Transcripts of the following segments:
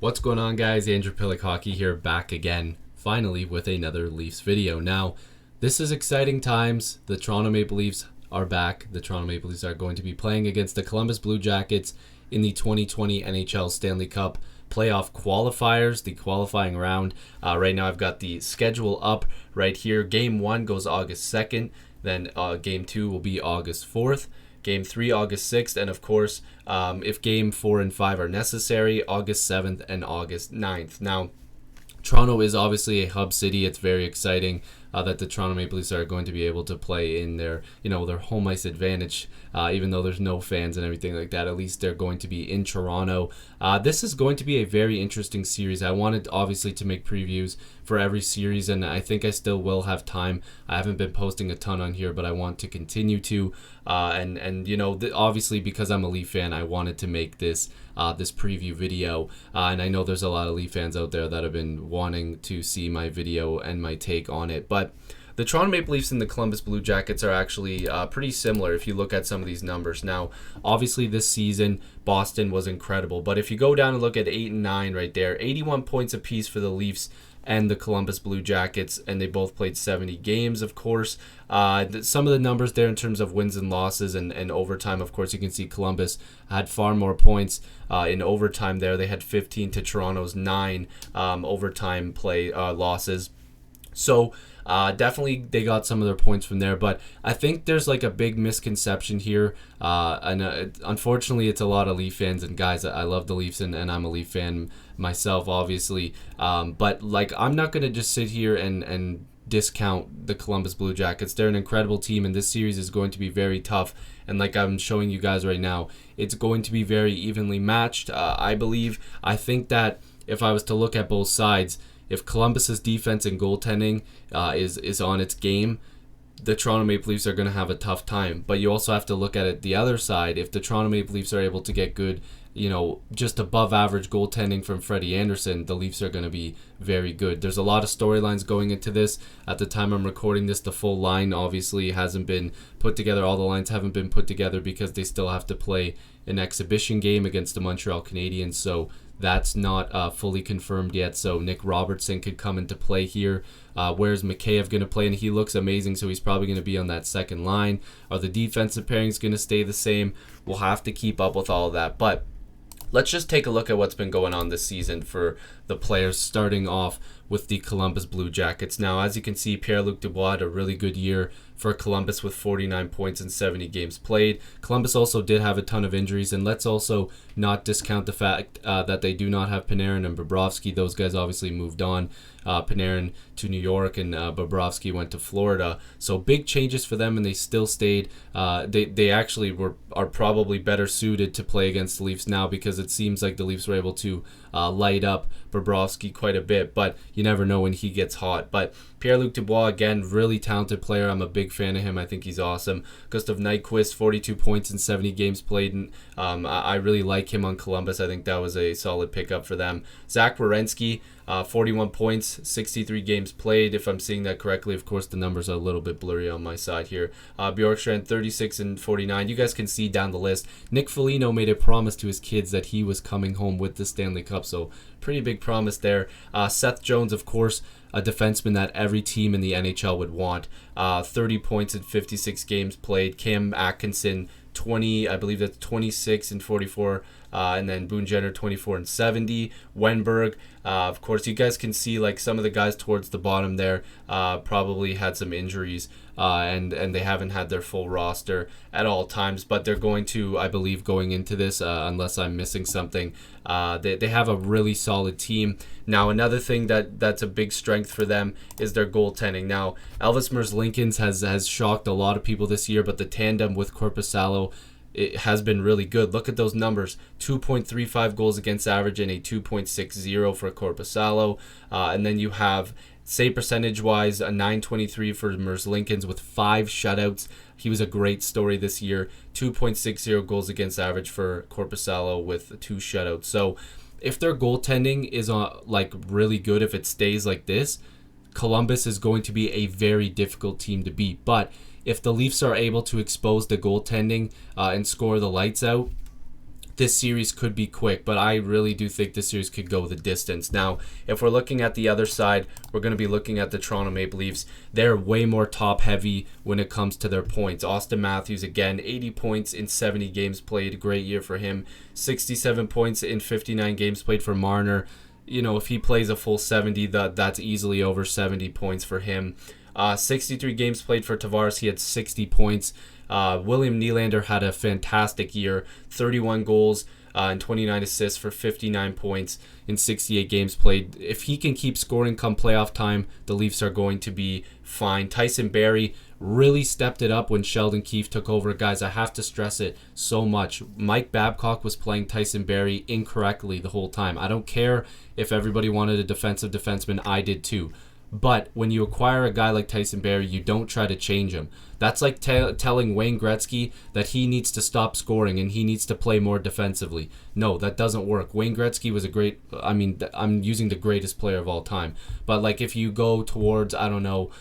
What's going on, guys? Andrew Piluk Hockey here, back again, finally with another Leafs video. Now, this is exciting times. The Toronto Maple Leafs are back. The Toronto Maple Leafs are going to be playing against the Columbus Blue Jackets in the 2020 NHL Stanley Cup playoff qualifiers, the qualifying round. Right now, I've got the schedule up right here. Game 1 goes August 2nd. Then Game 2 will be August 4th. Game 3, August 6th, and of course, if Game 4 and 5 are necessary, August 7th and August 9th. Now, Toronto is obviously a hub city. It's very exciting that the Toronto Maple Leafs are going to be able to play in their home ice advantage, even though there's no fans and everything like that. At least they're going to be in Toronto. This is going to be a very interesting series. I wanted, obviously, to make previews for every series, and I think I still will have time. I haven't been posting a ton on here, but I want to continue to. Obviously, because I'm a Leaf fan, I wanted to make this preview video, and I know there's a lot of Leaf fans out there that have been wanting to see my video and my take on it. But the Toronto Maple Leafs and the Columbus Blue Jackets are actually pretty similar if you look at some of these numbers. Now, obviously this season, Boston was incredible, but if you go down and look at 8 and 9 right there, 81 points apiece for the Leafs and the Columbus Blue Jackets, and they both played 70 games, of course. Some of the numbers there in terms of wins and losses and overtime, of course, you can see Columbus had far more points in overtime there. They had 15 to Toronto's 9 overtime play losses. So definitely they got some of their points from there, but I think there's like a big misconception here, and unfortunately it's a lot of Leaf fans, and guys, I love the Leafs, and I'm a Leaf fan myself, obviously, but like I'm not going to just sit here and discount the Columbus Blue Jackets. They're an incredible team, and this series is going to be very tough, and like I'm showing you guys right now, it's going to be very evenly matched. I think that if I was to look at both sides, if Columbus's defense and goaltending is on its game, the Toronto Maple Leafs are going to have a tough time. But you also have to look at it the other side. If the Toronto Maple Leafs are able to get good, just above average goaltending from Freddie Anderson, the Leafs are going to be very good. There's a lot of storylines going into this. At the time I'm recording this, the full line obviously hasn't been put together. All the lines haven't been put together because they still have to play an exhibition game against the Montreal Canadiens. So that's not fully confirmed yet. So Nick Robertson could come into play here. Where's Mikheyev going to play? And he looks amazing, so he's probably going to be on that second line. Are the defensive pairings going to stay the same? We'll have to keep up with all of that. But let's just take a look at what's been going on this season for the players, starting off with the Columbus Blue Jackets. Now, as you can see, Pierre-Luc Dubois had a really good year for Columbus with 49 points in 70 games played. Columbus also did have a ton of injuries, and let's also not discount the fact that they do not have Panarin and Bobrovsky. Those guys obviously moved on. Panarin to New York, and Bobrovsky went to Florida. So big changes for them, and they still stayed. They actually are probably better suited to play against the Leafs now, because it seems like the Leafs were able to light up Bobrovsky quite a bit, but you never know when he gets hot. But Pierre-Luc Dubois, again, really talented player. I'm a big fan of him. I think he's awesome. Gustav Nyquist, 42 points in 70 games played, and I really like him on Columbus. I think that was a solid pickup for them. Zach Werenski, 41 points, 63 games played. If I'm seeing that correctly, of course, the numbers are a little bit blurry on my side here. Bjorkstrand, 36 and 49. You guys can see down the list. Nick Foligno made a promise to his kids that he was coming home with the Stanley Cup, so pretty big promise there. Seth Jones, of course, a defenseman that every team in the NHL would want. 30 points in 56 games played. Cam Atkinson, 20, I believe that's 26 and 44, and then Boone Jenner, 24 and 70. Wenberg, of course, you guys can see like some of the guys towards the bottom there probably had some injuries, and they haven't had their full roster at all times, but they're going to, I believe, going into this, unless I'm missing something, they have a really solid team. Now, another thing that's a big strength for them is their goaltending. Now, Elvis Merzlikins has shocked a lot of people this year, but the tandem with Korpisalo, it has been really good. Look at those numbers: 2.35 goals against average and a 2.60 for Korpisalo. And then you have, save percentage-wise, a 923 for Merzlikins with 5 shutouts. He was a great story this year. 2.60 goals against average for Korpisalo with 2 shutouts. So if their goaltending is really good, if it stays like this, Columbus is going to be a very difficult team to beat. But if the Leafs are able to expose the goaltending and score the lights out, this series could be quick, but I really do think this series could go the distance. Now, if we're looking at the other side, we're going to be looking at the Toronto Maple Leafs. They're way more top-heavy when it comes to their points. Austin Matthews, again, 80 points in 70 games played. Great year for him. 67 points in 59 games played for Marner. You know, if he plays a full 70, that's easily over 70 points for him. 63 games played for Tavares. He had 60 points. William Nylander had a fantastic year, 31 goals and 29 assists for 59 points in 68 games played. If he can keep scoring come playoff time, the Leafs are going to be fine. Tyson Barrie really stepped it up when Sheldon Keefe took over. Guys, I have to stress it so much. Mike Babcock was playing Tyson Barrie incorrectly the whole time. I don't care if everybody wanted a defensive defenseman. I did too. But when you acquire a guy like Tyson Barrie, you don't try to change him. That's like telling Wayne Gretzky that he needs to stop scoring and he needs to play more defensively. No, that doesn't work. Wayne Gretzky was a great, I'm using the greatest player of all time. But like if you go towards, I don't know,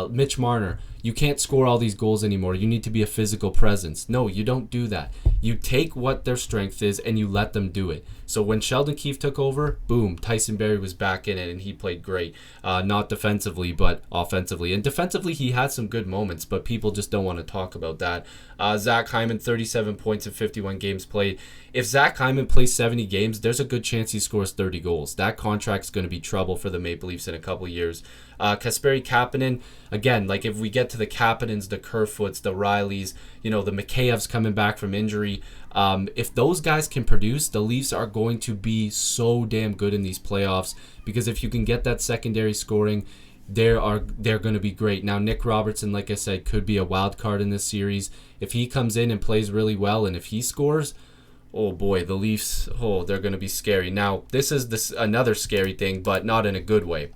Mitch Marner, you can't score all these goals anymore. You need to be a physical presence. No, you don't do that. You take what their strength is and you let them do it. So when Sheldon Keefe took over, boom, Tyson Barrie was back in it and he played great. Not defensively, but offensively. And defensively, he had some good moments, but people just don't want to talk about that. Zach Hyman, 37 points in 51 games played. If Zach Hyman plays 70 games, there's a good chance he scores 30 goals. That contract's going to be trouble for the Maple Leafs in a couple years. Kasperi Kapanen, again, like if we get to the Kapanens, the Kerfoots, the Rileys, the Mikheyevs coming back from injury, if those guys can produce, the Leafs are going to be so damn good in these playoffs, because if you can get that secondary scoring, they're going to be great. Now, Nick Robertson, like I said, could be a wild card in this series. If he comes in and plays really well, and if he scores, oh boy, the Leafs, they're going to be scary. Now, this is another scary thing, but not in a good way.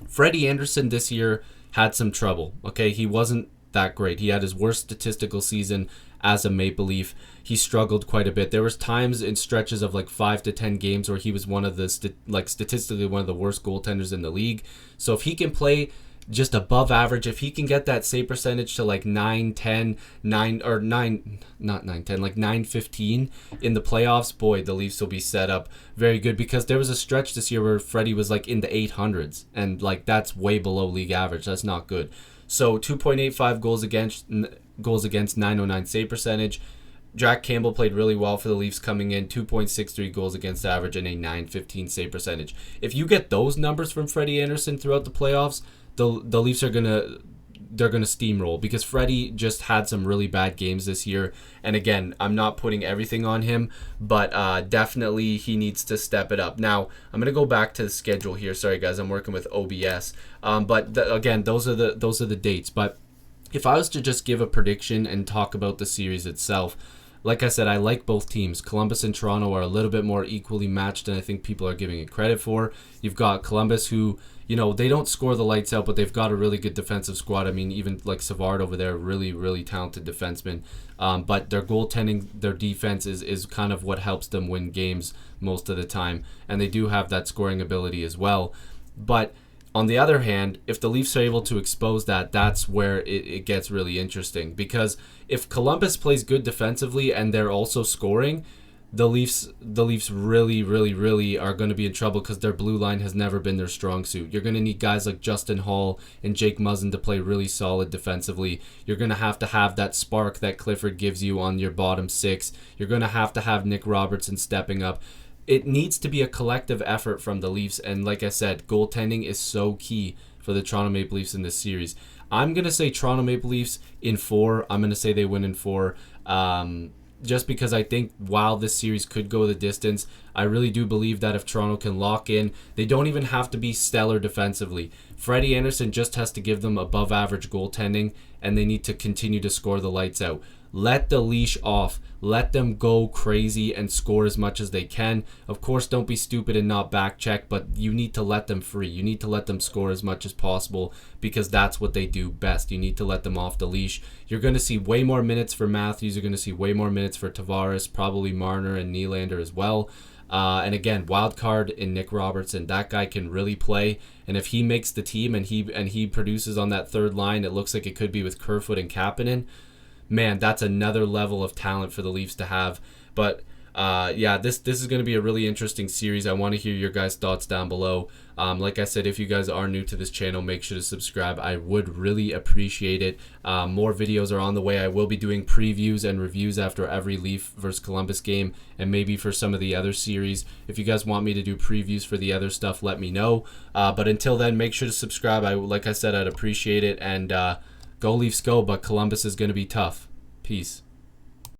Freddie Anderson this year had some trouble. Okay, he wasn't that great. He had his worst statistical season as a Maple Leaf. He struggled quite a bit. There was times in stretches of like 5 to 10 games where he was one of the statistically one of the worst goaltenders in the league. So if he can play just above average, if he can get that save percentage to like 9-10, 9-15 in the playoffs, boy, the Leafs will be set up very good, because there was a stretch this year where Freddie was like in the 800s, and like that's way below league average. That's not good. So 2.85 goals against, 909 save percentage. Jack Campbell played really well for the Leafs coming in, 2.63 goals against average and a 915 save percentage. If you get those numbers from Freddie Anderson throughout the playoffs, the Leafs are gonna steamroll, because Freddie just had some really bad games this year. And again, I'm not putting everything on him, but definitely he needs to step it up. Now, I'm gonna go back to the schedule here. Sorry guys, I'm working with OBS. But again, those are the dates. But if I was to just give a prediction and talk about the series itself, like I said, I like both teams. Columbus and Toronto are a little bit more equally matched than I think people are giving it credit for. You've got Columbus, who, they don't score the lights out, but they've got a really good defensive squad. I mean, even like Savard over there, really, really talented defenseman. But their goaltending, their defense is kind of what helps them win games most of the time. And they do have that scoring ability as well. But on the other hand, if the Leafs are able to expose that, that's where it gets really interesting. Because if Columbus plays good defensively and they're also scoring, the Leafs really, really, really are going to be in trouble, because their blue line has never been their strong suit. You're going to need guys like Justin Hall and Jake Muzzin to play really solid defensively. You're going to have that spark that Clifford gives you on your bottom six. You're going to have Nick Robertson stepping up. It needs to be a collective effort from the Leafs, and like I said, goaltending is so key for the Toronto Maple Leafs in this series. I'm going to say Toronto Maple Leafs in 4. I'm going to say they win in 4. Just because I think while this series could go the distance, I really do believe that if Toronto can lock in, they don't even have to be stellar defensively. Freddie Anderson just has to give them above average goaltending, and they need to continue to score the lights out. Let the leash off. Let them go crazy and score as much as they can. Of course, don't be stupid and not back check, but you need to let them free. You need to let them score as much as possible, because that's what they do best. You need to let them off the leash. You're going to see way more minutes for Matthews. You're going to see way more minutes for Tavares, probably Marner and Nylander as well. And again, wild card in Nick Robertson. That guy can really play. And if he makes the team and he produces on that third line, it looks like it could be with Kerfoot and Kapanen. Man, that's another level of talent for the Leafs to have. But yeah, this is going to be a really interesting series. I want to hear your guys' thoughts down below. Like I said, if you guys are new to this channel, make sure to subscribe. I would really appreciate it. More videos are on the way. I will be doing previews and reviews after every Leaf versus Columbus game, and maybe for some of the other series. If you guys want me to do previews for the other stuff, let me know. But until then, make sure to subscribe. Like I said, I'd appreciate it. And go Leafs go, but Columbus is going to be tough. Peace.